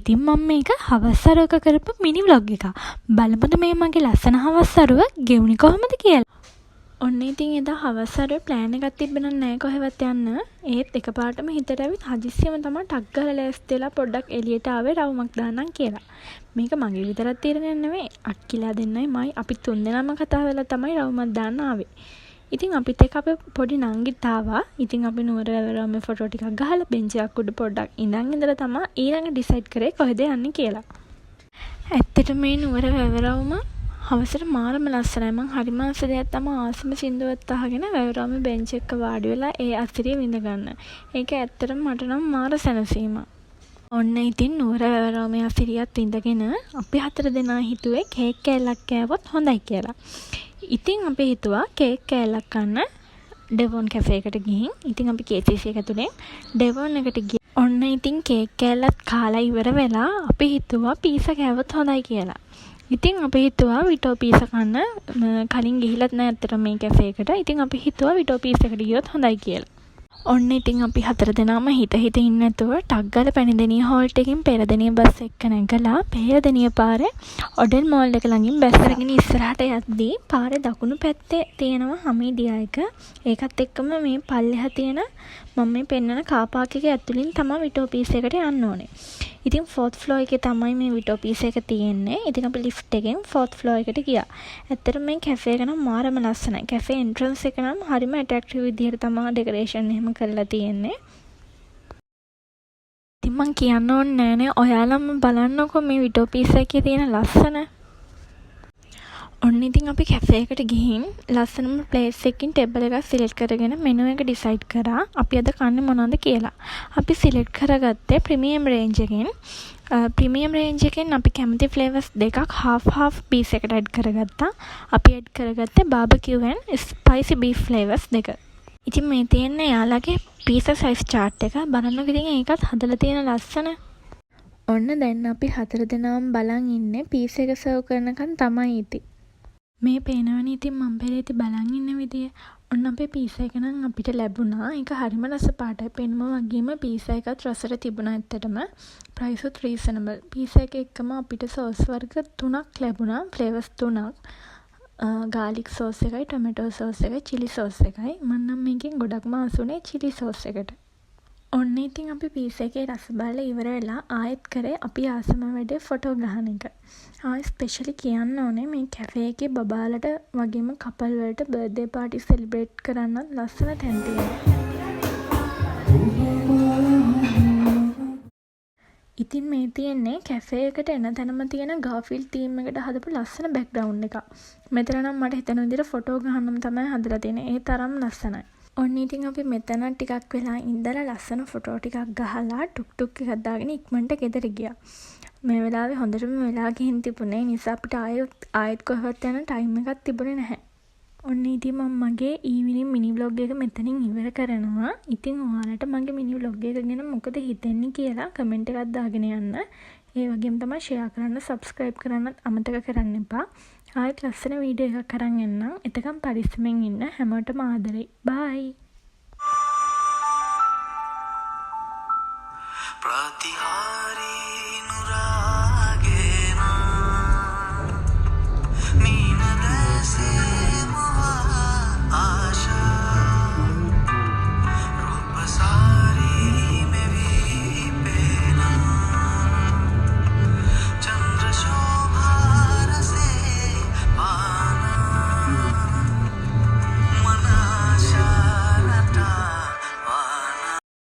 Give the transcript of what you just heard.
ඉතින් මම මේක හවස් අරුවක කරපු මිනි vlog එකක්. බලමුද මේ මගේ ලස්සන හවස් අරුව ගෙවුනේ කොහොමද කියලා. ඔන්න ඉතින් එදා හවස් අරුවේ ප්ලෑන් එකක් තිබ්බනම් නෑ කොහෙවත් යන්න. ඒත් එකපාරටම හිතට ඇවිත් හදිස්සියම තමයි ටක් ගාලා ලෑස්ති වෙලා පොඩ්ඩක් එළියට ආවේ රවුමක් දාන්නම් කියලා. මේක මගේ විතරක් තීරණයක් නෙවෙයි. අක්කිලා දෙන්නයි මයි අපි තුන්දෙනාම කතා වෙලා තමයි රවුමක් දාන්න ආවේ. ඉතින් අපිත් එක්ක අපේ පොඩි නංගිත් ආවා. ඉතින් අපි නුවර වැවරාමේ ෆොටෝ ටිකක් ගහලා බෙන්චයක් උඩ පොඩ්ඩක් ඉඳලා තමයි ඊළඟ ඩිසයිඩ් කරේ කොහෙද යන්නේ කියලා. ඇත්තටම මේ නුවර වැවරාම හවසට මාරම ලස්සනයි. මං හරිම ආස දෙයක් තමයි ආසම සින්දුවත් අහගෙන වැවරාමේ බෙන්ච් එක වාඩි වෙලා ඒ අසිරිය විඳ ගන්න. ඒක ඇත්තටම මට නම් මාර සැනසීමක්. ඔන්න ඉතින් නුවර වැවරාමේ අසිරියත් විඳගෙන අපි 4 දෙනා හිතුවේ කේක් කෑල්ලක් කෑවොත් හොඳයි කියලා. ඉතින් අපි හිතුවා කේක් කෑල්ලක් කන්න ඩෙවොන් කැෆේ එකට ගිහින්. ඉතින් අපි KCC එක ඇතුලේ ඩෙවොන් එකට ගියා. ඔන්න ඉතින් කේක් කෑල්ලත් කාලා ඉවර වෙලා අපි හිතුවා පීසා කෑවොත් හොඳයි කියලා. ඉතින් අපි හිතුවා විටෝ පීසා කන්න කලින් ගිහිලත් නැහැ අතට මේ කැෆේ එකට. ඉතින් අපි හිතුවා විටෝ පීසා එකට ගියොත් හොඳයි කියලා. ඔන්න ඉතින් අපි 4 දෙනාම හිත ඉන්න නැතුව ටක් ගාලා පැණිදෙනිය හෝල්ට් එකකින් පෙරදෙනිය බස් එක නැගලා පෙරදෙනිය පාරේ ඔඩෙල් මෝල් එක ළඟින් බස් එකකින් ඉස්සරහට යද්දී පාරේ දකුණු පැත්තේ තියෙනවා හමීදියා එක. ඒකත් එක්කම මේ පල්ලෙහා තියෙන මම මේ පෙන්නන කාර් පාක් එකේ ඇතුලින් තමයි විටෝ පීස් එකට යන්න ඕනේ. ඉතින් 4th floor එකේ තමයි මේ විටෝ පීස් එක තියෙන්නේ. ඉතින් අපි ලිෆ්ට් එකෙන් 4th floor එකට ගියා. ඇත්තටම මේ කැෆේ එක නම් මාරම ලස්සනයි. කැෆේ එන්ට්‍රන්ස් එක නම් හරිම ඇට්‍රැක්ටිව් විදිහට තමයි ඩෙකරේෂන් එහෙම කරලා තියෙන්නේ. ඉතින් මං කියන්න ඕනේ නෑනේ ඔයාලම බලන්නකෝ මේ විටෝ පීස් එකේ තියෙන ලස්සන. ඔන්න ඉතින් අපි කැෆේ එකට ගිහින් ලස්සනම ප්ලේස් එකකින් ටේබල් එකක් සිලෙක්ට් කරගෙන මෙනු එක ඩිසයිඩ් කරා අපි අද කන්නේ මොනවද කියලා. අපි සිලෙක්ට් කරගත්තේ ප්‍රීමියම් රේන්ජ් එකෙන්. ප්‍රීමියම් රේන්ජ් එකෙන් අපි කැමති ෆ්ලේවර්ස් දෙකක් half පීස් එකට ඇඩ් කරගත්තා. අපි ඇඩ් කරගත්තේ barbecue and spicy beef flavours දෙක. ඉතින් මේ තියෙන්නේ යාළගේ පීසා සයිස් chart එක. බලන්නකෝ ඉතින් ඒකත් හදලා තියෙන ලස්සන. ඔන්න දැන් අපි 4 දෙනාම බලන් ඉන්නේ පීස් එක සර්ව් කරනකන් තමයි ඉතින්. මේ පේනවනේ ඉතින් මම පෙරේති බලන් ඉන්න විදිය. ඔන්න අපේ පීසා එක නම් අපිට ලැබුණා. ඒක හරිම රස පාටයි. පෙන්ම වගේම පීසා එකත් රසට තිබුණා ඇත්තටම. ප්‍රයිස් උත් රීසනබල්. පීසා එක එක්කම අපිට සෝස් වර්ග 3ක් ලැබුණා. ෆ්ලේවර්ස් 3ක්. ගාලික් සෝස් එකයි, ටොමැටෝ සෝස් එකයි, චිලි සෝස් එකයි. මම නම් මේකෙන් ගොඩක්ම ආසුනේ චිලි සෝස් එකට. ඔන්න ඉතින් අපි පීසා එකේ රස බලලා ඉවර වෙලා ආයෙත් කරේ අපි ආසම වැඩේ ෆොටෝ ගහන එක. ස්පෙෂලි කියන්න ඕනේ මේ කැෆේ එකේ බබාලට වගේම කපල් වලට බර්ත්ඩේ පාටි සෙලිබ්‍රේට් කරන්නත් ලස්සන තැන් තියෙනවා. ඉතින් මේ තියෙන්නේ කැෆේ එකට එන තැනම තියෙන ගාෆිල්ඩ් තීම් එකට හදපු ලස්සන බෑග්ග්‍රවුන්ඩ් එකක්. මෙතන නම් මට හිතෙන විදිහට ෆොටෝ ගහන්නම තමයි හදලා තියෙන්නේ. ඒ තරම් ලස්සනයි. ඔන්න ඉතින් අපි මෙතන ටිකක් වෙලා ඉඳලා ලස්සන ෆොටෝ ටිකක් ගහලා ටුක් ටුක් එකක් දාගෙන ඉක්මනට ගෙදර ගියා. මේ වෙලාවේ හොඳටම වෙලා ගිහින් තිබුණේ නිසා අපිට ආයෙත් කොහෙවත් යන ටයිම් එකක් තිබුණේ නැහැ. ඔන්න ඉතින් මම මගේ ඊවිනිං මිනි vlog එක මෙතනින් ඉවර කරනවා. ඉතින් ඔයාලට මගේ මිනි vlog එක ගැන මොකද හිතෙන්නේ කියලා කමෙන්ට් එකක් දාගෙන යන්න. ඒ වගේම තමයි ෂෙයා කරන්න, සබ්ස්ක්‍රයිබ් කරන්නත් අමතක කරන්න එපා. ආයෙත් ලස්සන වීඩියෝ එකක් අරන් එන්නම්. එතකම් පරිස්සමෙන් ඉන්න. හැමෝටම ආදරේ. බයි.